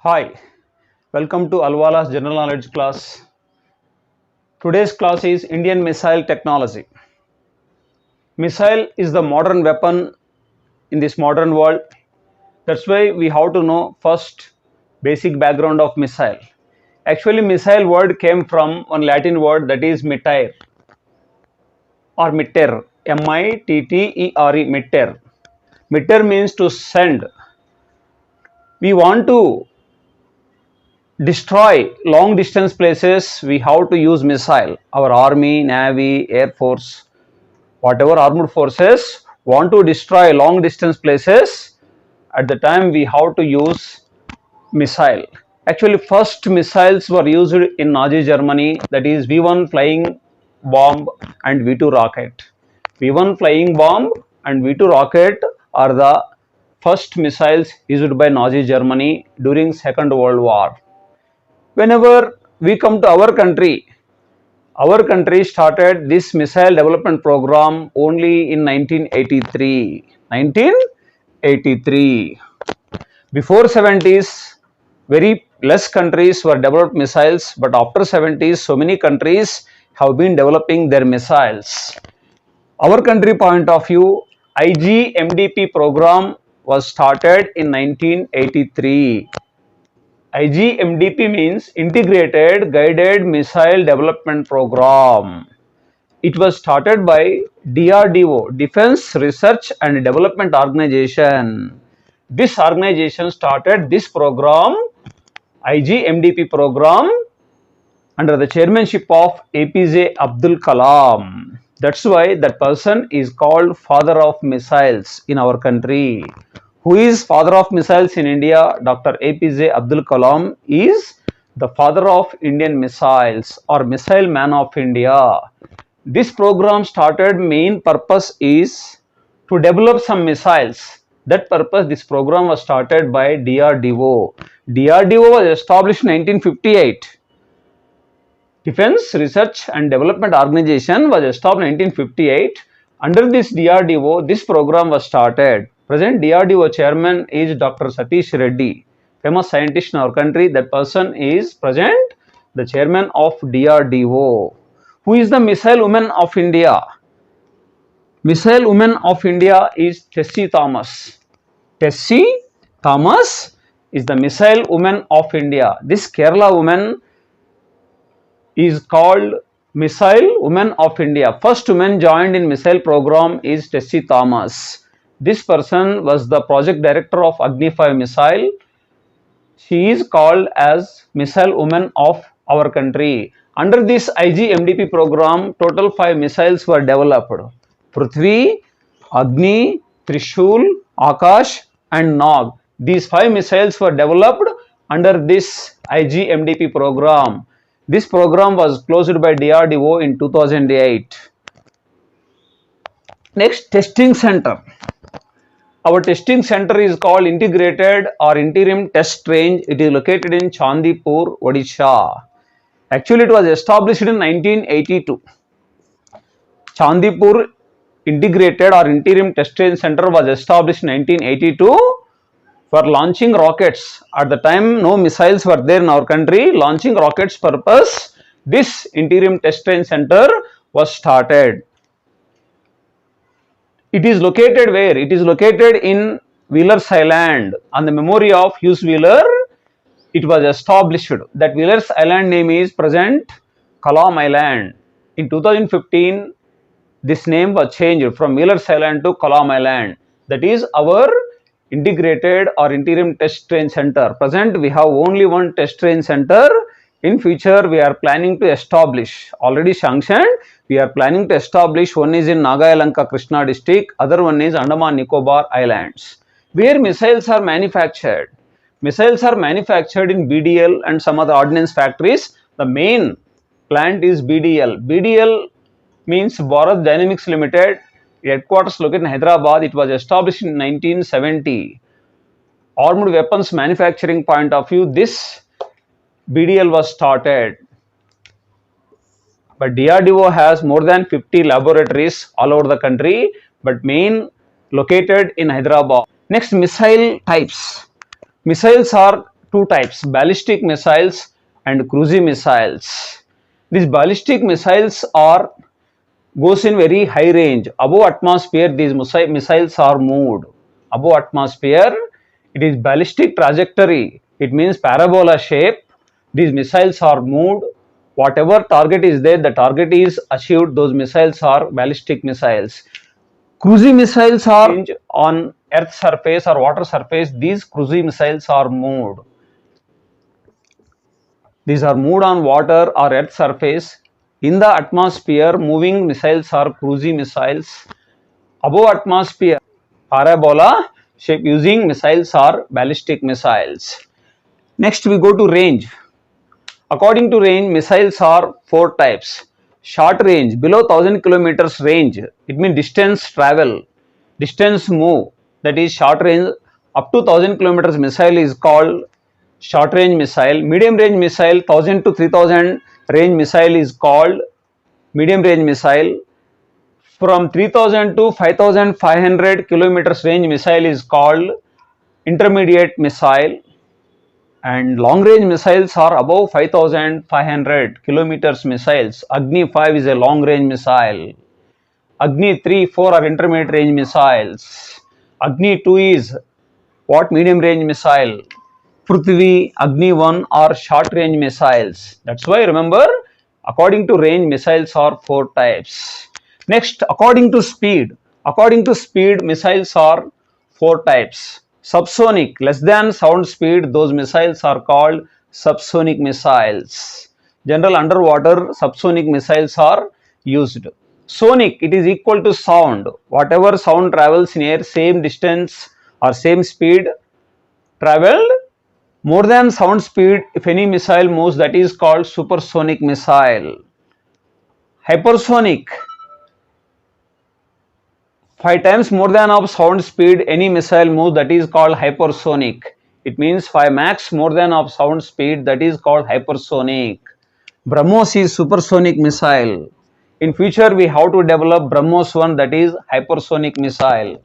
Hi, welcome to Alwala's General Knowledge class. Today's class is Indian Missile Technology. Missile is the modern weapon in this modern world. That's why we have to know first basic background of missile. Actually, missile word came from one Latin word that is mittere or mitter, M-I-T-T-E-R-E, mitter. Mitter means to send. We want to destroy long distance places, we have to use missile. Our army, navy, air force, whatever armed forces want to destroy long distance places, at the time we have to use missile. Actually, first missiles were used in Nazi Germany, that is V1 flying bomb and V2 rocket. V1 flying bomb and V2 rocket are the first missiles used by Nazi Germany during Second World War. Whenever we come to our country started this missile development program only in 1983. 1983. Before 70s, very less countries were developed missiles, but after 70s, so many countries have been developing their missiles. Our country point of view, IGMDP program was started in 1983. IGMDP means Integrated Guided Missile Development Program. It was started by DRDO, Defense Research and Development Organization. This organization started this program, IGMDP program, under the chairmanship of APJ Abdul Kalam. That's why that person is called father of missiles in our country. Who is father of missiles in India? Dr. APJ Abdul Kalam is the father of Indian missiles or missile man of India. This program started, main purpose is to develop some missiles. That purpose this program was started by DRDO. DRDO was established in 1958. Defense Research and Development Organization was established in 1958. Under this DRDO, this program was started. Present DRDO chairman is Dr. Satish Reddy, famous scientist in our country. That person is present, the chairman of DRDO. Who is the Missile Woman of India? Missile Woman of India is Tessie Thomas. Tessie Thomas is the Missile Woman of India. This Kerala woman is called Missile Woman of India. First woman joined in missile program is Tessie Thomas. This person was the project director of Agni 5 missile. She is called as Missile Woman of our country. Under this IGMDP program, total 5 missiles were developed. Prithvi, Agni, Trishul, Akash and Nag. These 5 missiles were developed under this IGMDP program. This program was closed by DRDO in 2008. Next, testing center. Our testing center is called Integrated or Interim Test Range. It is located in Chandipur, Odisha. Actually, it was established in 1982. Chandipur Integrated or Interim Test Range Center was established in 1982 for launching rockets. At the time, no missiles were there in our country. Launching rockets purpose, this Interim Test Range Center was started. It is located where? It is located in Wheeler's Island. On the memory of Hughes Wheeler, it was established. That Wheeler's Island name is present Kalam Island. In 2015, this name was changed from Wheeler's Island to Kalam Island. That is our Integrated or Interim Test Range Center. Present, we have only one test range center. In future, we are planning to establish, already sanctioned, we are planning to establish. One is in Nagayalanka, Krishna district, other one is Andaman Nicobar Islands. Where missiles are manufactured? Missiles are manufactured in BDL and some other ordnance factories. The main plant is BDL. BDL means Bharat Dynamics Limited. Headquarters located in Hyderabad. It was established in 1970. Armed weapons manufacturing point of view, this BDL was started. But DRDO has more than 50 laboratories all over the country, but main located in Hyderabad. Next, missile types. Missiles are two types, ballistic missiles and cruise missiles. These ballistic missiles are goes in very high range. Above atmosphere, these missiles are moved. Above atmosphere, it is ballistic trajectory. It means parabola shape. These missiles are moved. Whatever target is there, the target is achieved. Those missiles are ballistic missiles. Cruise missiles are on earth surface or water surface. These cruise missiles are moved. These are moved on water or earth surface. In the atmosphere, moving missiles are cruise missiles. Above atmosphere, parabola shape using missiles are ballistic missiles. Next we go to range. According to range, missiles are four types. Short range, below 1000 kilometers range, it means distance travel, distance move, that is short range. Up to 1000 kilometers missile is called short range missile. Medium range missile, 1000 to 3000 range missile is called medium range missile. From 3000 to 5500 kilometers range missile is called intermediate missile. And long range missiles are above 5500 kilometers missiles. Agni 5 is a long range missile. Agni 3, 4 are intermediate range missiles. Agni 2 is what? Medium range missile. Prithvi, Agni 1 are short range missiles. That's why remember, according to range, missiles are four types. Next, according to speed, missiles are four types. Subsonic, less than sound speed, those missiles are called subsonic missiles. General underwater subsonic missiles are used. Sonic, it is equal to sound. Whatever sound travels in air, same distance or same speed traveled, more than sound speed, if any missile moves, that is called supersonic missile. Hypersonic, 5 times more than of sound speed any missile moves, that is called hypersonic. It means 5 max more than of sound speed, that is called hypersonic. BrahMos is supersonic missile. In future we have to develop BrahMos 1, that is hypersonic missile.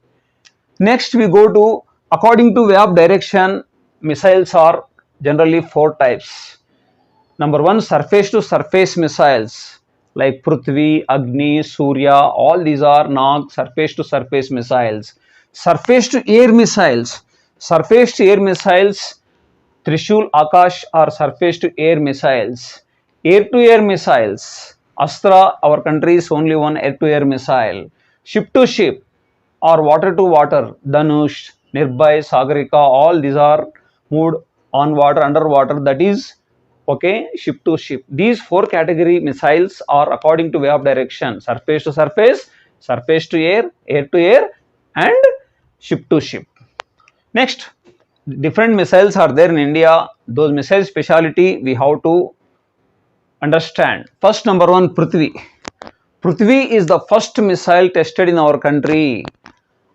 Next we go to, according to way of direction, missiles are generally four types. Number 1, surface to surface missiles like Prithvi, Agni, Surya, all these are Nag, surface to surface missiles. Surface to air missiles, Trishul, Akash are surface to air missiles. Air to air missiles, Astra, our country is only one air to air missile. Ship to ship or water to water, Dhanush, Nirbhay, Sagarika, all these are moved on water, underwater, that is okay, ship to ship. These four category missiles are according to way of direction: surface to surface, surface to air to air, and ship to ship. Next, different missiles are there in India. Those missile speciality we have to understand. First, number 1, Prithvi. Prithvi is the first missile tested in our country.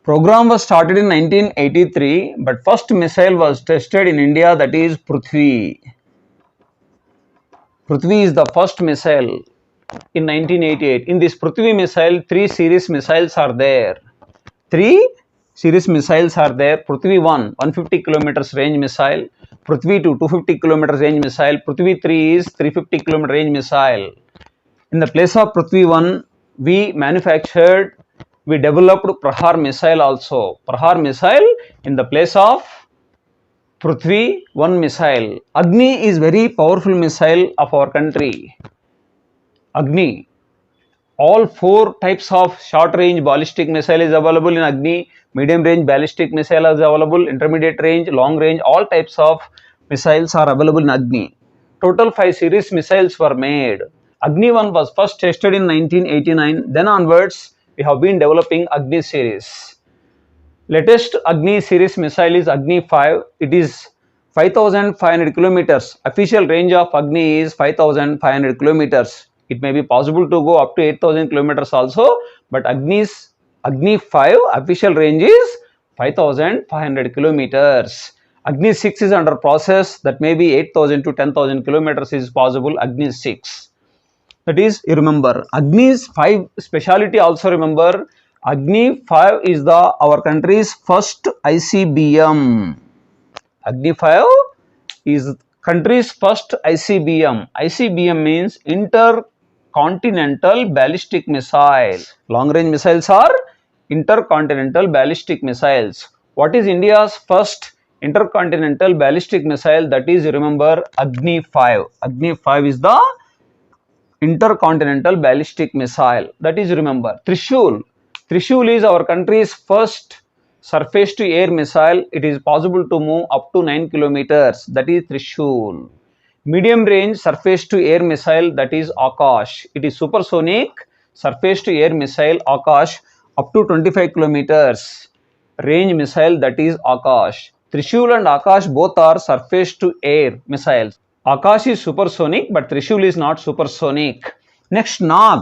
Program was started in 1983, but first missile was tested in India, that is Prithvi. Prithvi is the first missile in 1988. In this Prithvi missile, 3 series missiles are there. 3 series missiles are there. Prithvi 1, 150 kilometers range missile. Prithvi 2, 250 kilometers range missile. Prithvi 3 is 350 kilometer range missile. In the place of Prithvi 1, we developed Prahar missile also. Prahar missile in the place of Prithvi 1 missile. Agni is very powerful missile of our country. Agni. All 4 types of short range ballistic missile is available in Agni. Medium range ballistic missile is available. Intermediate range, long range, all types of missiles are available in Agni. Total 5 series missiles were made. Agni 1 was first tested in 1989. Then onwards, we have been developing Agni series. Latest Agni series missile is Agni 5. It is 5500 kilometers. Official range of Agni is 5500 kilometers. It may be possible to go up to 8000 kilometers also, but Agni 5 official range is 5500 kilometers. Agni 6 is under process, that may be 8000 to 10,000 kilometers is possible. Agni 6. That is, you remember, Agni's 5 speciality also remember. Agni 5 is our country's first ICBM. Agni 5 is country's first ICBM. ICBM means intercontinental ballistic missile. Long range missiles are intercontinental ballistic missiles. What is India's first intercontinental ballistic missile? That is, remember, Agni 5. Agni 5 is the intercontinental ballistic missile. That is, remember. Trishul. Trishul is our country's first surface to air missile. It is possible to move up to 9 kilometers. That is Trishul. Medium range surface to air missile, that is Akash. It is supersonic surface to air missile Akash up to 25 kilometers range missile, that is Akash. Trishul and Akash both are surface to air missiles. Akash is supersonic, but Trishul is not supersonic. Next, Nag.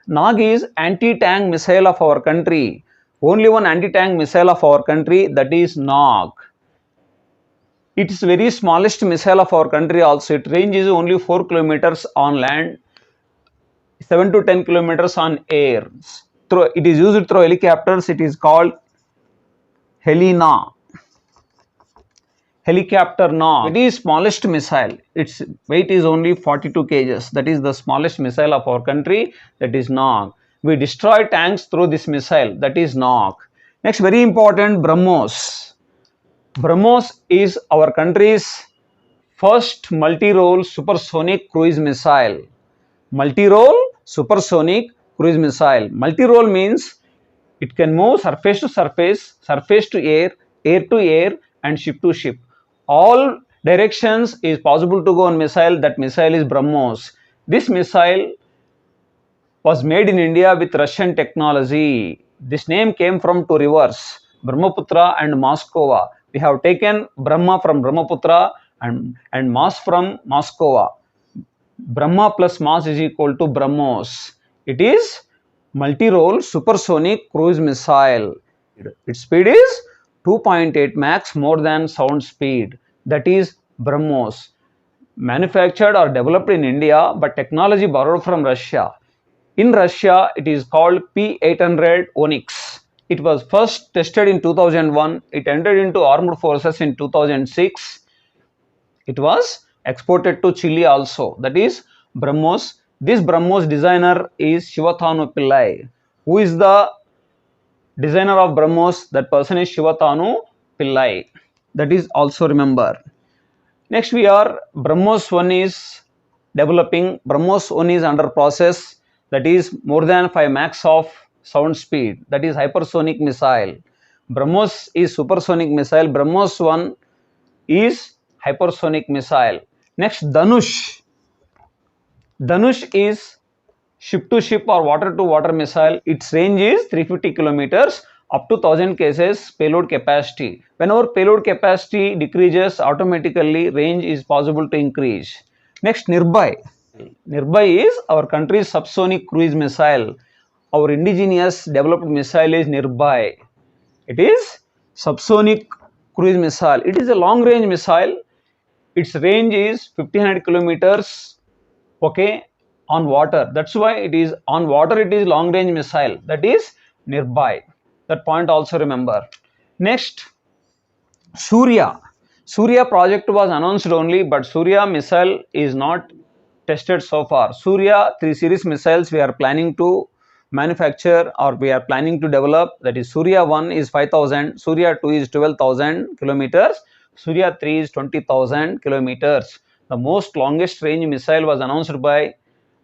Nag is anti-tank missile of our country. Only one anti-tank missile of our country, that is Nag. It is very smallest missile of our country also. It range is only 4 kilometers on land, 7 to 10 kilometers on air. It is used through helicopters. It is called Helina. Helicopter Nag. It is smallest missile. Its weight is only 42 kgs. That is the smallest missile of our country. That is Nag. We destroy tanks through this missile. That is Nag. Next, very important, BrahMos. BrahMos is our country's first multi-role supersonic cruise missile. Multi-role supersonic cruise missile. Multi-role means it can move surface to surface, surface to air, air to air, and ship to ship. All directions is possible to go on missile. That missile is BrahMos. This missile was made in India with Russian technology. This name came from two rivers, Brahmaputra and Moskova. We have taken Brahma from Brahmaputra and Mas from Moskova. Brahma plus Mas is equal to BrahMos. It is multi-role supersonic cruise missile. Its speed is 2.8 Mach more than sound speed. That is BrahMos. Manufactured or developed in India, but technology borrowed from Russia. In Russia, it is called P-800 Onyx. It was first tested in 2001. It entered into armed forces in 2006. It was exported to Chile also. That is BrahMos. This BrahMos designer is Shivathanu Pillai. Who is the designer of BrahMos? That person is Shivathanu Pillai. That is also remember. Next we are BrahMos 1 is developing. BrahMos 1 is under process. That is more than 5 Mach of sound speed. That is hypersonic missile. BrahMos is supersonic missile. BrahMos 1 is hypersonic missile. Next, Dhanush. Dhanush is ship to ship or water to water missile. Its range is 350 kilometers up to 1000 kgs payload capacity. Whenever payload capacity decreases, automatically range is possible to increase. Next, Nirbhay. Nirbhay is our country's subsonic cruise missile. Our indigenous developed missile is Nirbhay. It is subsonic cruise missile. It is a long range missile. Its range is 1500 kilometers. Okay, on water. That's why it is on water. It is long range missile. That is Nirbhay. That point also remember. Next, Surya. Surya project was announced only, but Surya missile is not tested so far. Surya 3 series missiles we are planning to manufacture or we are planning to develop. That is Surya 1 is 5000, Surya 2 is 12,000 kilometers, Surya 3 is 20,000 kilometers. The most longest range missile was announced by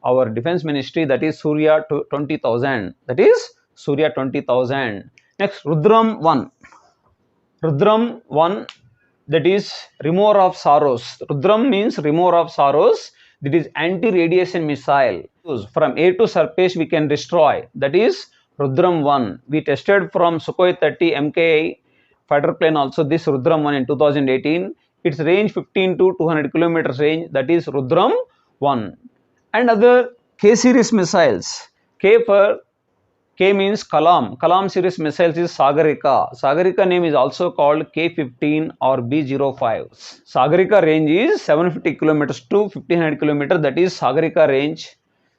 our defense ministry, that is Surya 20,000. That is Surya 20,000. Next, Rudram 1. Rudram 1, that is remover of sorrows. Rudram means remover of sorrows. That is anti-radiation missile. From air to surface we can destroy. That is Rudram 1. We tested from Sukhoi 30 MKI fighter plane also this Rudram 1 in 2018. Its range 15 to 200 kilometers range. That is Rudram 1. And other K series missiles. K means Kalam. Kalam series missiles is Sagarika. Sagarika name is also called K-15 or B-05. Sagarika range is 750 kilometers to 1500 kilometers. That is Sagarika range.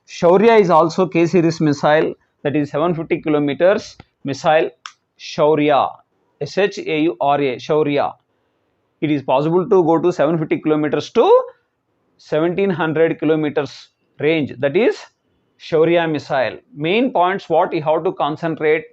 Shaurya is also K series missile. That is 750 kilometers missile. Shaurya. Shaura. Shaurya. It is possible to go to 750 kilometers to 1700 kilometers range. That is Shaurya missile. Main points what you have to concentrate.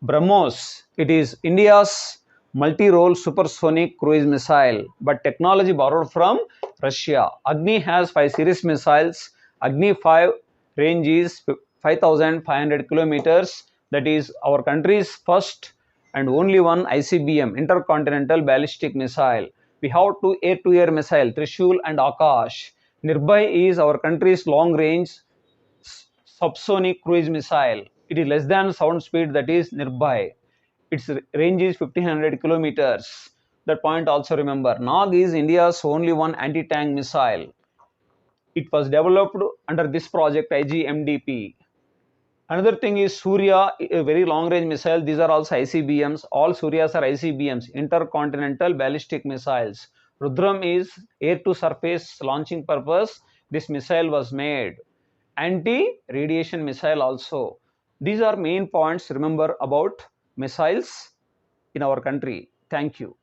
BrahMos, it is India's multi-role supersonic cruise missile, but technology borrowed from Russia. Agni has 5 series missiles. Agni 5 range is 5500 kilometers. That is our country's first and only one ICBM, intercontinental ballistic missile. We have two air-to-air missile, Trishul and Akash. Nirbhay is our country's long-range subsonic cruise missile. It is less than sound speed, that is Nirbhay. Its range is 1500 kilometers. That point also remember. Nag is India's only one anti-tank missile. It was developed under this project IGMDP. Another thing is Surya, a very long range missile. These are also ICBMs. All Suryas are ICBMs, intercontinental ballistic missiles. Rudram is air to surface launching purpose. This missile was made. Anti radiation missile also. These are main points remember about missiles in our country. Thank you.